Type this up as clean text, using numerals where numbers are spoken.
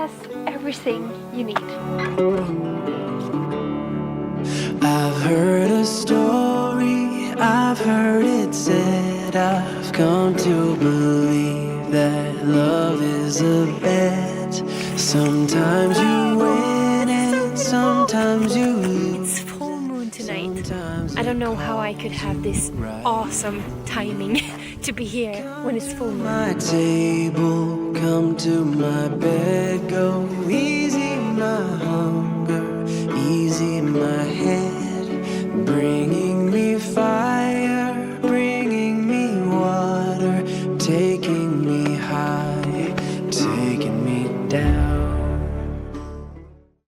has everything you need. I've heard a story, I've heard it said, I've come to believe that love is a bet. Sometimes you win and sometimes you lose. It's full moon tonight. I don't know how I could have this awesome timing to be here when it's full moon. My table, come to my bed, go easy, my home.